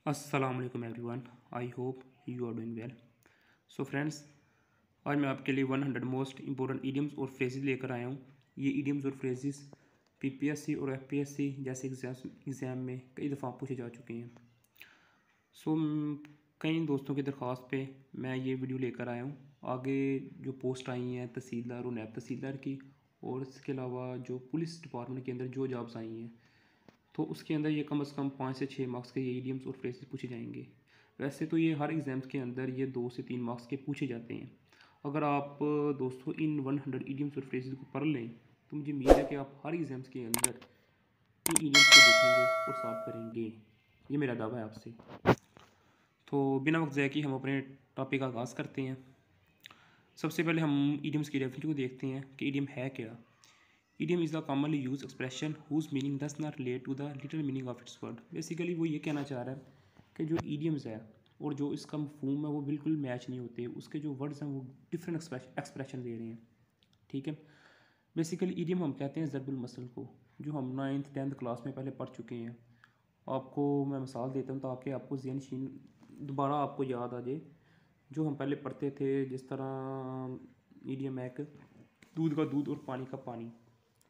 अस्सलाम वालेकुम everyone. I hope you are doing well. So friends, आज मैं आपके लिए 100 मोस्ट इंपॉर्टेंट इडियम्स और फ्रेजेस लेकर आया हूँ। ये इडियम्स और फ्रेजेस पीपीएससी और एफपीएससी जैसे एग्ज़ाम में कई दफ़ा पूछे जा चुके हैं। सो कई दोस्तों की दरख्वास्त पे मैं ये वीडियो लेकर आया हूँ। आगे जो पोस्ट आई हैं तहसीलदार और नैब तहसीलदार की, और इसके अलावा जो पुलिस डिपार्टमेंट के अंदर जो जॉब्स आई हैं, तो उसके अंदर ये कम से कम 5 से 6 मार्क्स के ये इडियम्स और फ्रेजेस पूछे जाएंगे। वैसे तो ये हर एग्ज़ाम्स के अंदर ये 2 से 3 मार्क्स के पूछे जाते हैं। अगर आप दोस्तों इन 100 इडियम्स और फ्रेजेस को पढ़ लें तो मुझे उम्मीद है कि आप हर एग्ज़ाम्स के अंदर इन इडियम्स को देखेंगे और सॉल्व करेंगे। ये मेरा दावा है आपसे। तो बिना वक्त ज़ाया किए हम अपने टॉपिक का आगाज़ करते हैं। सबसे पहले हम इडियम्स की डेफिनेशन को देखते हैं कि इडियम है क्या। Idiom is the commonly use expression whose meaning does not relate to the literal meaning of its word. Basically वो ये कहना चाह रहा है कि जो इडियम्स है और जो इसका मफहूम है वो बिल्कुल मैच नहीं होते। उसके जो वर्ड्स हैं वो डिफरेंट एक्सप्रेशन दे रहे हैं। ठीक है। बेसिकली इडियम हम कहते हैं ज़रबुल मसल को, जो हम 9th 10th क्लास में पहले पढ़ चुके हैं। आपको मैं मिसाल देता हूँ ताकि आपको ज़हन दोबारा आपको याद आ जाए। जो हम पहले पढ़ते थे, जिस तरह इडियम है कि दूध का दूध और पानी का पानी,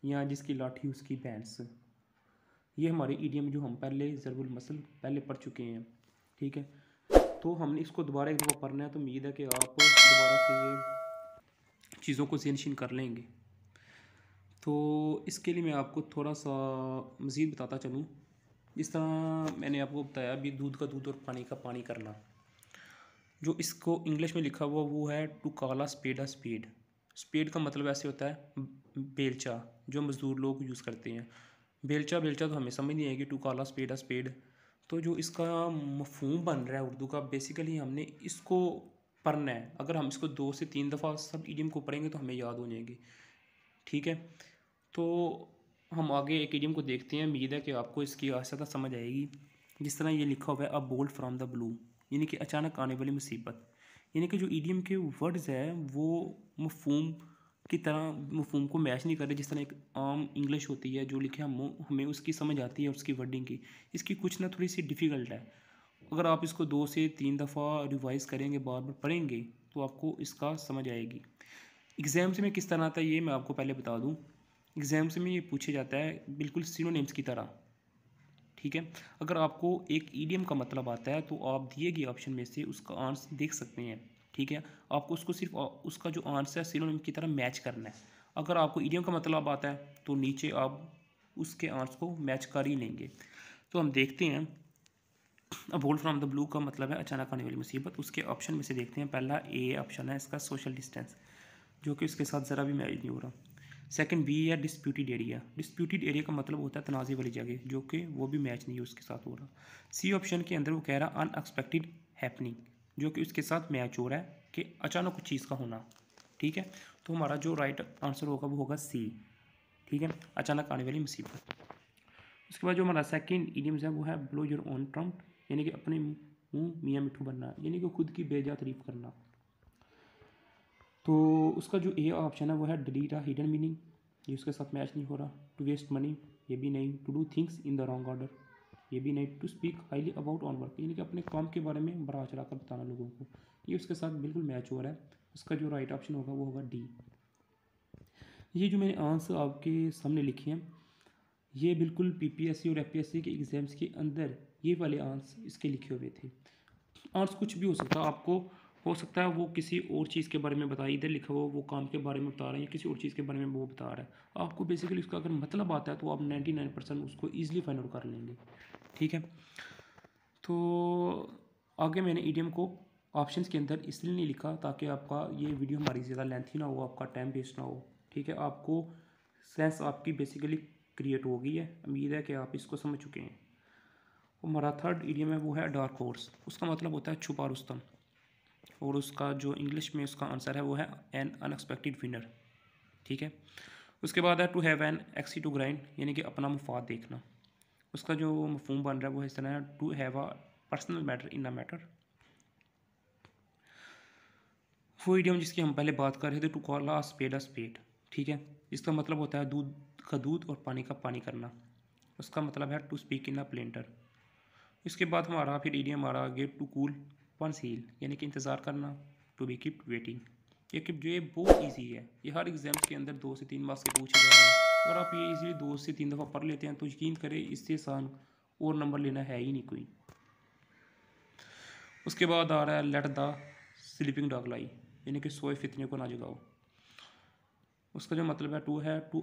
या जिसकी लाठी उसकी भैंस। ये हमारे इडियम जो हम पहले ज़रबुल मसल पहले पढ़ चुके हैं। ठीक है। तो हमने इसको दोबारा एक दफ़ा पढ़ना है, तो उम्मीद है कि आप दोबारा से ये चीज़ों को ज़हनशीन कर लेंगे। तो इसके लिए मैं आपको थोड़ा सा मज़ीद बताता चलूँ। जिस तरह मैंने आपको बताया अभी, दूध का दूध और पानी का पानी करना, जो इसको इंग्लिश में लिखा हुआ वो है to call a spade a spade. Spade का मतलब ऐसे होता है बेलचा, जो मज़दूर लोग यूज़ करते हैं। बेलचा बेलचा तो हमें समझ नहीं आएगी, to call a spade a spade. तो जो इसका मफहूम बन रहा है उर्दू का, बेसिकली हमने इसको पढ़ना है। अगर हम इसको 2 से 3 दफ़ा सब इडियम को पढ़ेंगे तो हमें याद हो जाएगी। ठीक है। तो हम आगे एक इडियम को देखते हैं। उम्मीद है कि आपको इसकी आसानी समझ आएगी। जिस तरह ये लिखा हुआ है, अ बोल्ट फ्रॉम द ब्लू, यानी कि अचानक आने वाली मुसीबत। यानी कि जो इडियम के वर्ड्स है वो मफहूम की तरह मफहूम को मैच नहीं कर रहे। जिस तरह एक आम इंग्लिश होती है जो लिखे हमें उसकी समझ आती है, उसकी वर्डिंग की। इसकी कुछ ना थोड़ी सी डिफ़िकल्ट है। अगर आप इसको 2 से 3 दफ़ा रिवाइज़ करेंगे, बार बार पढ़ेंगे, तो आपको इसका समझ आएगी। एग्ज़ाम्स में किस तरह आता है ये मैं आपको पहले बता दूँ। एग्ज़ाम्स में ये पूछे जाता है बिल्कुल सिनोनिम्स की तरह। ठीक है। अगर आपको एक ईडियम का मतलब आता है तो आप दिए गए ऑप्शन में से उसका आंसर देख सकते हैं। ठीक है। आपको उसको सिर्फ उसका जो आंसर है सिनोनिम की तरह मैच करना है। अगर आपको ईडियम का मतलब आता है तो नीचे आप उसके आंसर को मैच कर ही लेंगे। तो हम देखते हैं। अब बोल्ट फ्रॉम द ब्लू का मतलब है अचानक आने वाली मुसीबत। उसके ऑप्शन में से देखते हैं। पहला ए ऑप्शन है इसका, सोशल डिस्टेंस, जो कि उसके साथ ज़रा भी मैच नहीं हो रहा। सेकंड बी है डिस्प्यूटेड एरिया। डिस्प्यूटेड एरिया का मतलब होता है तनाज़े वाली जगह, जो कि वो भी मैच नहीं है उसके साथ हो रहा। सी ऑप्शन के अंदर वो कह रहा अनएक्सपेक्टेड हैपनिंग, जो कि उसके साथ मैच हो रहा है कि अचानक कुछ चीज़ का होना। ठीक है। तो हमारा जो राइट आंसर होगा वो होगा सी। ठीक है, अचानक आने वाली मुसीबत। उसके बाद जो हमारा सेकंड इडियम्स है वो है ब्लो योर ओन ट्रम्प, यानी कि अपने मुंह मियाँ मिट्ठू बनना, यानी कि खुद की बेजा तारीफ करना। तो उसका जो ए ऑप्शन है वो है डिलीट अ हिडन मीनिंग, ये उसके साथ मैच नहीं हो रहा। टू वेस्ट मनी, ये भी नहीं। To do things in the wrong order, ये भी नहीं। To speak highly about on work, यानी कि अपने काम के बारे में बढ़ा चढ़ा कर बताना लोगों को, ये उसके साथ बिल्कुल मैच हो रहा है। उसका जो राइट ऑप्शन होगा वो होगा डी। ये जो मैंने आंसर आपके सामने लिखे हैं, ये बिल्कुल पीपीएससी और एफपीएससी के एग्ज़ाम्स के अंदर ये वाले आंसर इसके लिखे हुए थे। आंसर कुछ भी हो सकता है। आपको हो सकता है वो किसी और चीज़ के बारे में बताए, इधर लिखा हुआ वो काम के बारे में बता रहे हैं या किसी और चीज़ के बारे में वो बता रहा है। आपको बेसिकली उसका अगर मतलब आता है तो आप 99% उसको ईजिली फाइंड आउट कर लेंगे। ठीक है। तो आगे मैंने ईडियम को ऑप्शंस के अंदर इसलिए नहीं लिखा ताकि आपका ये वीडियो हमारी ज़्यादा लेंथी ना हो, आपका टाइम वेस्ट ना हो। ठीक है। आपको सेंस आपकी बेसिकली क्रिएट हो गई है। उम्मीद है कि आप इसको समझ चुके हैं। हमारा थर्ड इडियम है वो है डार्क हॉर्स। उसका मतलब होता है छुपा रुस्तम, और उसका जो इंग्लिश में उसका आंसर है वो है एन अनएक्सपेक्टेड विनर। ठीक है। उसके बाद है to have an axe to grind, यानी कि अपना मुफाद देखना। उसका जो मफहूम बन रहा है वो इस तरह है, to have a personal matter in a matter. वो इडियम जिसकी हम पहले बात कर रहे थे, to call a spade a spade. ठीक है। इसका मतलब होता है दूध का दूध और पानी का पानी करना। उसका मतलब है to speak in a planter. इसके बाद हमारा फिर ईडियम हमारा get to cool one's heel, यानी कि इंतज़ार करना, टू बी कीप वेटिंग। ये बहुत ईजी है, ये हर एग्जाम्स के अंदर 2 से 3 मार्क्स के पूछे जा रहे हैं। अगर आप ये इजीली 2 से 3 दफ़ा पढ़ लेते हैं तो यकीन करें इससे आसान और नंबर लेना है ही नहीं कोई। उसके बाद आ रहा है लेट द स्लीपिंग डॉग लाई, यानी कि सोए फितने को ना जगाओ। उसका जो मतलब है टू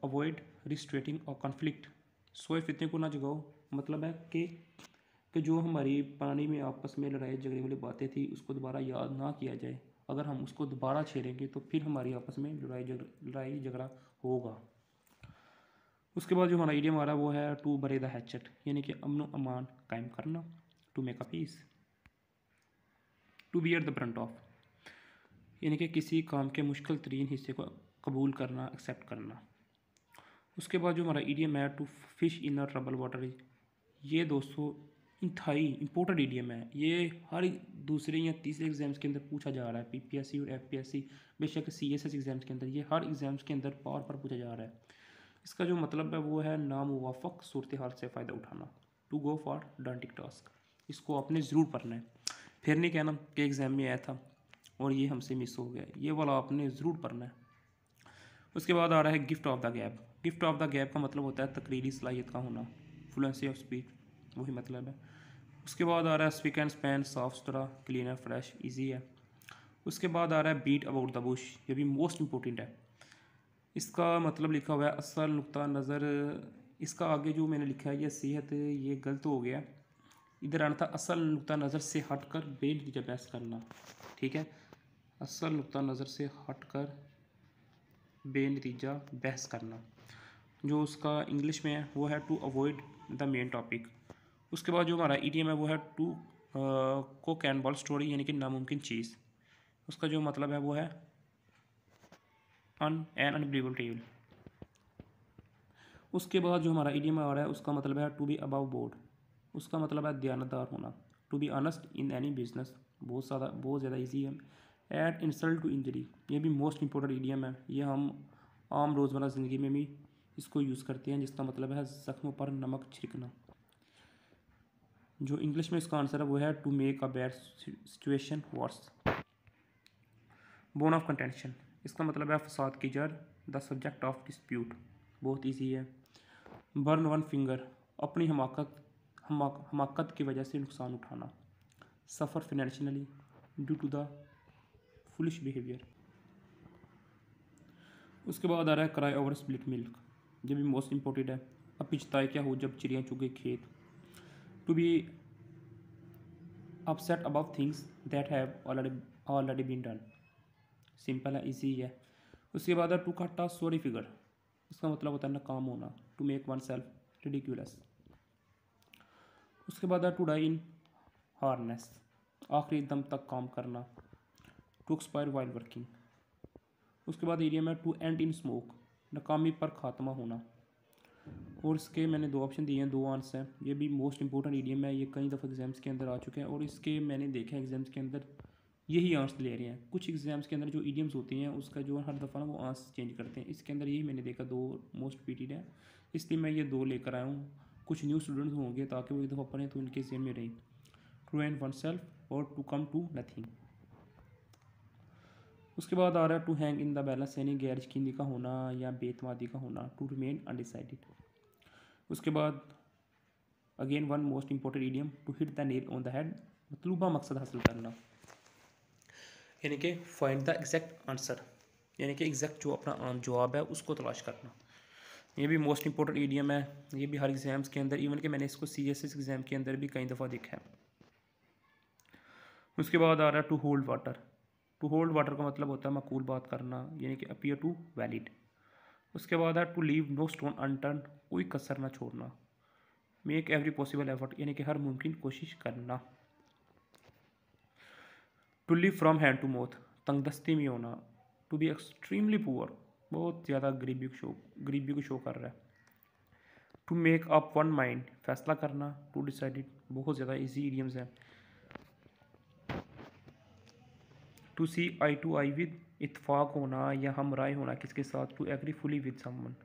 अवॉइड रिस्ट्रेटिंग और कॉन्फ्लिक्ट। सोए फितने को ना जगाओ मतलब है कि जो हमारी पुरानी में आपस में लड़ाई झगड़े वाली बातें थी उसको दोबारा याद ना किया जाए। अगर हम उसको दोबारा छेड़ेंगे तो फिर हमारी आपस में लड़ाई झगड़ा होगा। उसके बाद जो हमारा इडियम आ रहा है वो है टू बरे द हैचेट, यानी कि अमन अमान कायम करना, to make a peace. To bear the brunt of, यानी कि किसी काम के मुश्किल तरीन हिस्से को कबूल करना, एक्सेप्ट करना। उसके बाद जो हमारा ईडियम है to fish in a trouble water, ये दोस्तों इंतहाई इंपॉर्टेंट ईडियम है। ये हर दूसरे या तीसरे एग्जाम्स के अंदर पूछा जा रहा है, पीपीएससी और एफपीएससी, बेशक सीएसएस एग्जाम्स के अंदर, ये हर एग्जाम्स के अंदर बार पूछा जा रहा है। इसका जो मतलब है वो है नामुवाफक सूरत हाल से फ़ायदा उठाना, टू गो फॉर डांटिक टास्क। इसको आपने ज़रूर पढ़ना है, फिर नहीं कहना कि एग्ज़ाम में आया था और ये हमसे मिस हो गया, ये वाला आपने ज़रूर पढ़ना है। उसके बाद आ रहा है gift of the gap. Gift of the gap का मतलब होता है तकरीरी सलाहियत का होना, फ्लुएंसी ऑफ स्पीच, वही मतलब है। उसके बाद आ रहा है स्पीक एंड स्पैन, साफ सुथरा, क्लीनर, फ्रेश, इजी है। उसके बाद आ रहा है बीट अबाउट द बुश, ये भी मोस्ट इंपॉर्टेंट है। इसका मतलब लिखा हुआ है असल नुक्ता नज़र, इसका आगे जो मैंने लिखा है ये सेहत, ये गलत हो गया, इधर आना था असल नुक्ता नज़र से हटकर बेनतीजा बहस करना, ठीक है। असल नुक्ता नज़र से हटकर बेनतीजा बहस करना, जो उसका इंग्लिश में है वो है to avoid the main topic. उसके बाद जो हमारा ईडियम है वो है टू को कैन बॉल स्टोरी, यानी कि नामुमकिन चीज़। उसका जो मतलब है वो है एन अनबिलीवेबल टेल। उसके बाद जो हमारा ईडियम आ रहा है उसका मतलब है टू बी अबव बोर्ड, उसका मतलब है दयानतदार होना, to be honest in any business, बहुत ज़्यादा ईजी है। एड इंसल्ट टू इंजरी, ये भी मोस्ट इंपॉर्टेंट ईडियम है, ये हम आम रोज़मर्रा ज़िंदगी में भी इसको यूज़ करते हैं, जिसका मतलब है ज़ख्मों पर नमक छिड़कना। जो इंग्लिश में इसका आंसर है वो है to make a bad situation worse. Bone of contention, इसका मतलब है फसाद की जड़, द सब्जेक्ट ऑफ डिस्प्यूट, बहुत ईजी है। बर्न वन फिंगर, अपनी हमाकत की वजह से नुकसान उठाना। Suffer financially due to the foolish behaviour. उसके बाद आ रहा है क्राई ओवर स्प्लिट मिल्क, ये भी मोस्ट इंपॉर्टेंट है। अब पिछताए क्या हो जब चिड़ियाँ चुगे खेत, to be upset about things that have already been done, simple है, इजी है। उसके बाद है to cut a sorry figure, इसका मतलब होता है नाकाम होना, to make oneself ridiculous. उसके बाद है टू डाई इन हार्नेस, आखिरी दम तक काम करना, टू एक्सपायर वाइल वर्किंग। उसके बाद एरिया में टू एंड इन स्मोक, नाकामी पर खात्मा होना। और इसके मैंने 2 ऑप्शन दिए हैं, 2 आंसर हैं। ये भी मोस्ट इंपॉर्टेंट ईडियम है, ये कई दफ़ा एग्जाम्स के अंदर आ चुके हैं और इसके मैंने देखा है एग्जाम्स के अंदर यही आंसर ले रहे हैं। कुछ एग्जाम्स के अंदर जो ईडियम्स होती हैं उसका जो हर दफ़ा ना वो आंसर चेंज करते हैं, इसके अंदर यही मैंने देखा 2 मोस्ट रिपीटेड है, इसलिए मैं ये 2 लेकर आया हूँ। कुछ न्यू स्टूडेंट्स होंगे ताकि वो एक दफ़ा पढ़ें तो इनके जेहन में रहे, टू एंड वन सेल्फ और टू कम टू नथिंग। उसके बाद आ रहा है to hang in the balance, यानी गैर यकीनी का होना या बेतमादी का होना, टू रिमेन अनडिसाइडेड। उसके बाद again one most important idiom, to hit the nail on the head, मतलूबा मकसद हासिल करना, यानी कि फाइंड द एग्जैक्ट आंसर, यानी कि एग्जैक्ट जो अपना जवाब है उसको तलाश करना। ये भी मोस्ट इंपॉर्टेंट ईडियम है, ये भी हर एग्जाम्स के अंदर, इवन कि मैंने इसको सीएसएस एग्जाम के अंदर भी कई दफ़ा देखा है। उसके बाद आ रहा है to hold water, to hold water का मतलब होता है माकूल बात करना, यानी कि अपीयर टू वैलिड। उसके बाद है to leave no stone unturned, कोई कसर ना छोड़ना, मेक एवरी पॉसिबल एफर्ट, यानी कि हर मुमकिन कोशिश करना। To live from hand to mouth, तंगदस्ती में होना, टू बी एक्सट्रीमली पुअर, बहुत ज़्यादा गरीबी को शो कर रहा है। To make up one mind, फैसला करना, टू डिसाइडेड, बहुत ज़्यादा इजी इडियम्स हैं। To see eye to eye with, इत्फाक होना या हम राय होना किसके साथ, to agree fully with someone.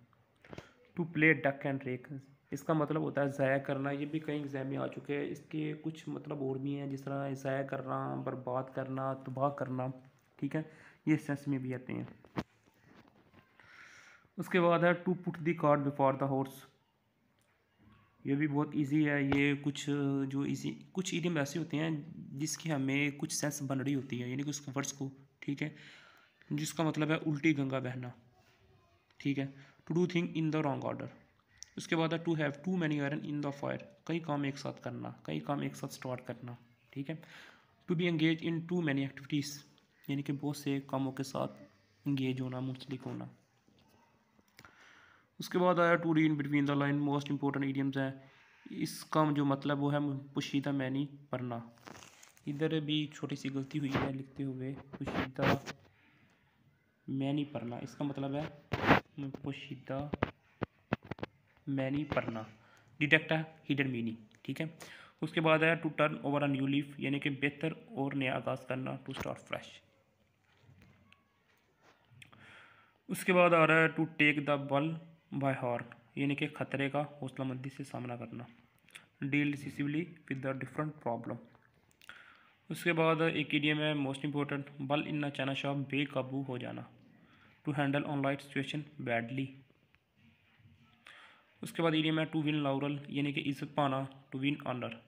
To play duck and drake, इसका मतलब होता है ज़ाया करना। ये भी कई एग्जाम में आ चुके हैं। इसके कुछ मतलब और भी हैं, जिस तरह ज़ाया करना, बर्बाद करना, तबाह करना, ठीक है, ये सेंस में भी आते हैं। उसके बाद है to put the cart before the horse. ये भी बहुत इजी है। ये कुछ जो इजी कुछ इडियम ऐसे होते हैं जिसकी हमें कुछ सेंस बन रही होती है, यानी कि उस वर्ड्स को, ठीक है, जिसका मतलब है उल्टी गंगा बहना, ठीक है। To do thing in the wrong order. उसके बाद है to have too many iron in the fire. कई काम एक साथ करना, कई काम एक साथ स्टार्ट करना, ठीक है। To be engage in too many activities, यानी कि बहुत से कामों के साथ इंगेज होना, मुंसलिक होना। उसके बाद आया to read between the line. Most important idioms है। इसका जो मतलब वो है पोशीदा मैनी पढ़ना। इधर भी छोटी सी गलती हुई है लिखते हुए, पोशीदा मैनी पढ़ना, इसका मतलब है पोशीदा मैनी पढ़ना, डिटेक्ट हिडन मीनिंग, ठीक है। उसके बाद है to turn over a new leaf, यानी कि बेहतर और नया आगाज़ करना, टू स्टार्ट फ्रेश। उसके बाद आ रहा है टू टेक द बल बाय हॉर्न, यानी कि खतरे का हौसलामंदी से सामना करना, deal decisively with the different problem. उसके बाद एक इडियम है मोस्ट इंपॉर्टेंट, बल इन चाइना शॉप, बेकाबू हो जाना, to handle online situation badly. उसके बाद इडियम है टू विन लाउरल, यानी कि इज्जत पाना, टू विन ऑनर,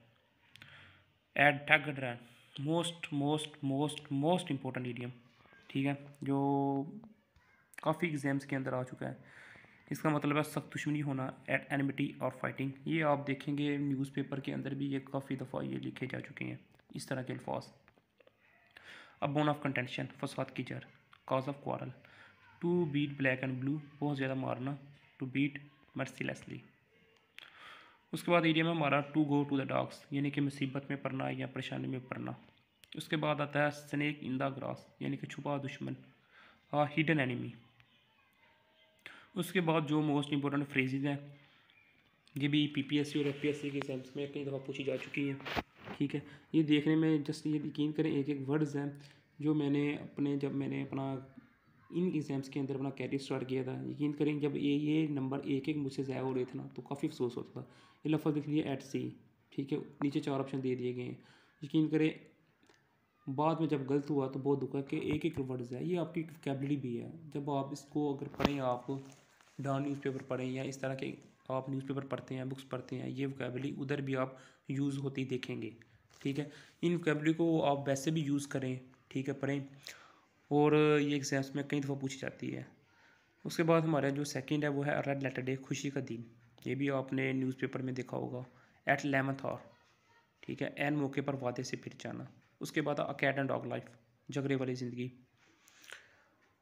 एड टैग ड्रैन। Most most most most important idiom, ठीक है, जो काफ़ी एग्जाम्स के अंदर आ चुका है। इसका मतलब है सख्त दुश्मनी होना, एट एनिमिटी और फाइटिंग। ये आप देखेंगे न्यूज़पेपर के अंदर भी ये काफ़ी दफ़ा ये लिखे जा चुके हैं इस तरह के अल्फाज। अब बोन ऑफ कंटेंशन, फसाद की जड़, cause of quarrel, to beat black and blue, बहुत ज़्यादा मारना, टू बीट मर्सीलेसली। उसके बाद एरिया में हमारा to go to the dogs, यानी कि मुसीबत में पड़ना या परेशानी में पड़ना। उसके बाद आता है स्नेक इन द ग्रास, यानी कि छुपा दुश्मन, हिडन एनिमी। उसके बाद जो मोस्ट इंपॉर्टेंट फ्रेजेज हैं, ये भी पीपीएससी और एफपीएससी के एग्जाम्स में कई दफ़ा पूछी जा चुकी हैं, ठीक है। ये देखने में जस्ट ये यकीन करें एक एक वर्ड्स हैं जो जब मैंने अपना इन एग्ज़ाम्स के अंदर अपना कैरियर स्टार्ट किया था, यकीन करें जब ये नंबर एक एक मुझसे ज़ाया हो रहे थे ना, तो काफ़ी अफसोस होता था। ये लफ्ज़ लिख लिया एट सी, ठीक है, नीचे 4 ऑप्शन दे दिए गए हैं। यकीन करें बाद में जब गलत हुआ तो बहुत दुख है कि एक एक वर्ड्स है, ये आपकी वोकैबुलरी भी है। जब आप इसको अगर पढ़ें, आप डॉन न्यूज़पेपर पढ़ें या इस तरह के आप न्यूज़पेपर पढ़ते हैं, बुक्स पढ़ते हैं, ये वोकैबुलरी उधर भी आप यूज़ होती देखेंगे, ठीक है। इन वोकैबुलरी को आप वैसे भी यूज़ करें, ठीक है, पढ़ें, और ये एग्जाम्स में कई दफ़ा पूछी जाती है। उसके बाद हमारा जो सेकंड है वो है रेड लेटर डे, खुशी का दिन। ये भी आपने न्यूज़पेपर में देखा होगा, एट 11th आवर, ठीक है, एन मौके पर वादे से फिर जाना। उसके बाद a cat and dog life, झगड़े वाली ज़िंदगी।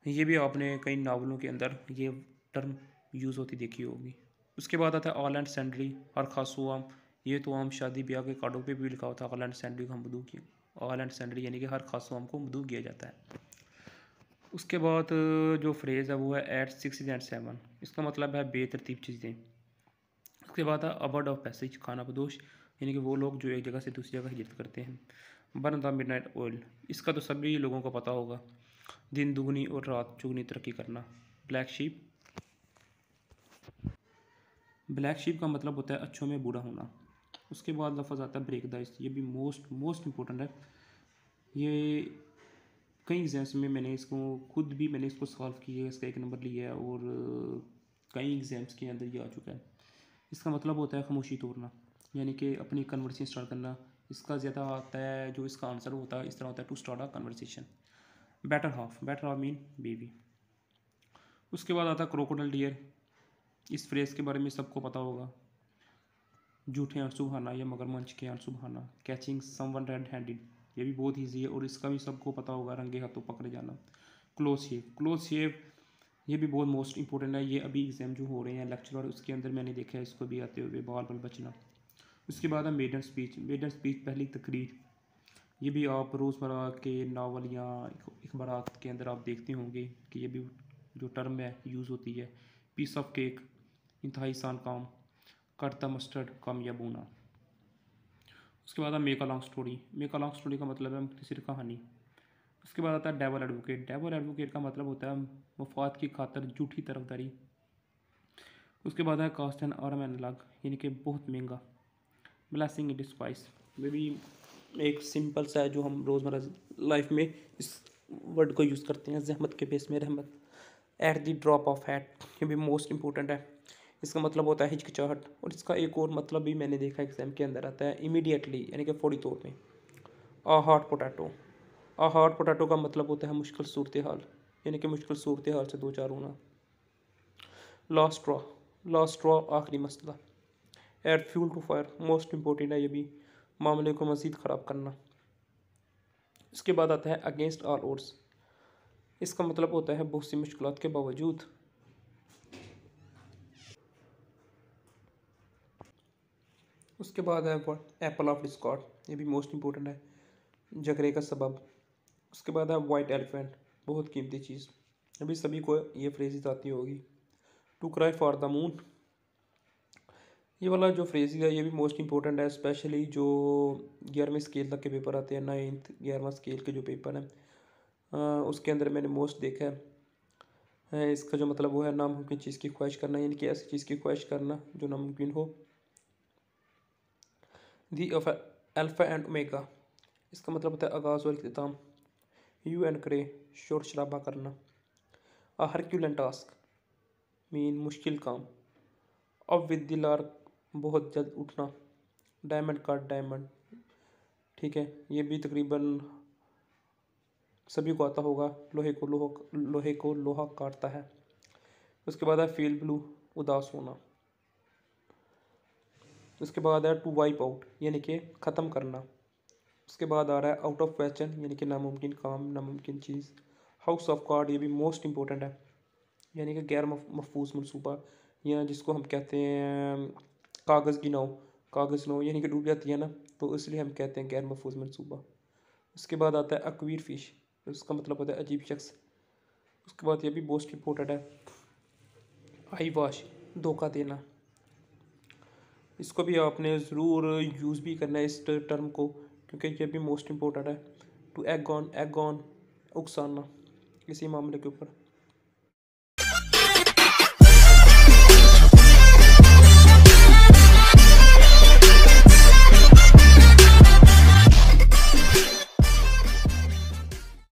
ये भी आपने कई नावलों के अंदर ये टर्म यूज़ होती देखी होगी। उसके बाद आता है ऑल एंड सैंडली, हर खासू आम। ये तो आम शादी ब्याह के कार्डों पे भी लिखा होता है ऑल एंड सैंडली को हम मधु किए, ऑल एंड सैंडली यानी कि हर खासू आम को मधु किया जाता है। उसके बाद जो फ्रेज़ है वो है एट 6 एंड 7, इसका मतलब है बेतरतीब चीज़ें। उसके बाद है अबर्ड ऑफ पैसेज, खाना बदोश, यानी कि वो लोग जो एक जगह से दूसरी जगह हिजरत करते हैं। बर्न द मिडनाइट ऑयल, इसका तो सभी लोगों को पता होगा, दिन दुगनी और रात चुगनी तरक्की करना। ब्लैक शीप, ब्लैक शीप का मतलब होता है अच्छों में बुरा होना। उसके बाद लफ्ज़ आता है ब्रेक द आइस, ये भी मोस्ट मोस्ट इंपॉर्टेंट है। ये कई एग्जाम्स में मैंने इसको सॉल्व किया है, इसका 1 नंबर लिया है, और कई एग्जाम्स के अंदर ये आ चुका है। इसका मतलब होता है खामोशी तोड़ना, यानी कि अपनी कन्वर्सेशन स्टार्ट करना। इसका ज़्यादा आता है, जो इसका आंसर होता है इस तरह होता है, to start a conversation. Better half mean baby. उसके बाद आता है क्रोकोडाइल डियर, इस फ्रेज़ के बारे में सबको पता होगा, झूठे आंसू बहाना या मगरमच्छ के आंसू बहाना। कैचिंग समवन रेड हैंडेड, ये भी बहुत ईजी है और इसका भी सबको पता होगा, रंगे हाथों पकड़े जाना। क्लोज शेव, ये भी बहुत मोस्ट इंपॉर्टेंट है। ये अभी एग्जाम जो हो रहे हैं लेक्चरर, उसके अंदर मैंने देखा है इसको भी आते हुए, बाल बाल बचना। उसके बाद है मेडन स्पीच, पहली तकरीर। ये भी आप रोज़मर्रा के नावल या अखबारात के अंदर आप देखते होंगे कि ये भी जो टर्म है यूज़ होती है। पीस ऑफ केक, इंतहाई आसान काम, कट द मस्टर्ड, कामयाब होना। उसके बाद है make a long story, make a long story का मतलब है मुख्तसर कहानी। उसके बाद आता है डेवल एडवोकेट, डेवल एडवोकेट का मतलब होता है मफाद की खातर झूठी तरफदारी। उसके बाद है कास्ट एंड आर्म एनालॉग, यानी कि बहुत महंगा। ब्लेसिंग इन डिस्पाइस, ये भी एक सिंपल सा है जो हम रोज़मर्रा लाइफ में इस वर्ड को यूज़ करते हैं। जहमत के बेस में रहमत। At the drop of hat, ये भी मोस्ट इंपॉर्टेंट है। इसका मतलब होता है हिचकिचाहट, और इसका एक और मतलब भी मैंने देखा एग्जाम के अंदर आता है इमीडिएटली, यानी कि फौरी तौर पे। आ हार्ट पोटैटो, आ हार्ट पोटैटो का मतलब होता है मुश्किल सूरत हाल, यानी कि मुश्किल सूरत हाल से दो चार होना। लास्ट स्ट्रॉ, लास्ट स्ट्रॉ आखिरी मसला। Add fuel to fire, most important है ये भी, मामले को मज़ीद ख़राब करना। इसके बाद आता है अगेंस्ट ऑल ओड्स, इसका मतलब होता है बहुत सी मुश्किलात के बावजूद। उसके बाद है एप्पल ऑफ डिस्कॉर्ड, ये भी मोस्ट इंपॉर्टेंट है, झगड़े का सबब। उसके बाद है वाइट एलिफेंट, बहुत कीमती चीज़, अभी सभी को ये फ्रेजेस आती होगी। To cry for the moon, ये वाला जो फ्रेज है ये भी मोस्ट इंपॉर्टेंट है, स्पेशली जो 11वें स्केल तक के पेपर आते हैं, 9th 11वां स्केल के जो पेपर हैं उसके अंदर मैंने मोस्ट देखा है। इसका जो मतलब वो है नामुमकिन चीज़ की ख्वाहिश करना, यानी कि ऐसी चीज़ की ख्वाहिश करना जो नामुमकिन हो। दी अल्फ़ा एंड ओमेगा, इसका मतलब होता है आगाज़ और इख्तिताम। यू एंड करे, शोर शराबा करना। अ हरक्यूलन टास्क, मीन मुश्किल काम। अब विद द लार्क, बहुत जल्द उठना। डायमंड काट डायमंड, ठीक है, ये भी तकरीबन सभी को आता होगा। लोहे को लोहा काटता है। उसके बाद है फील ब्लू, उदास होना। उसके बाद है टू वाइप आउट, यानी कि ख़त्म करना। उसके बाद आ रहा है आउट ऑफ क्वेश्चन, यानी कि नामुमकिन काम, नामुमकिन चीज़। हाउस ऑफ कार्ड, ये भी मोस्ट इंपॉर्टेंट है, यानी कि गैर महफूज मनसूबा, या जिसको हम कहते हैं कागज़ की नाव। कागज़ नाव यानी कि डूब जाती है ना, तो इसलिए हम कहते हैं गैर महफूज मनसूबा। उसके बाद आता है अक्वीर फिश, उसका मतलब होता है अजीब शख्स। उसके बाद ये भी मोस्ट इंपॉर्टेंट है, आई वॉश, धोखा देना। इसको भी आपने ज़रूर यूज़ भी करना है इस टर्म को, क्योंकि ये भी मोस्ट इंपॉर्टेंट है। टू एग ऑन, उकसाना, किसी मामले के ऊपर।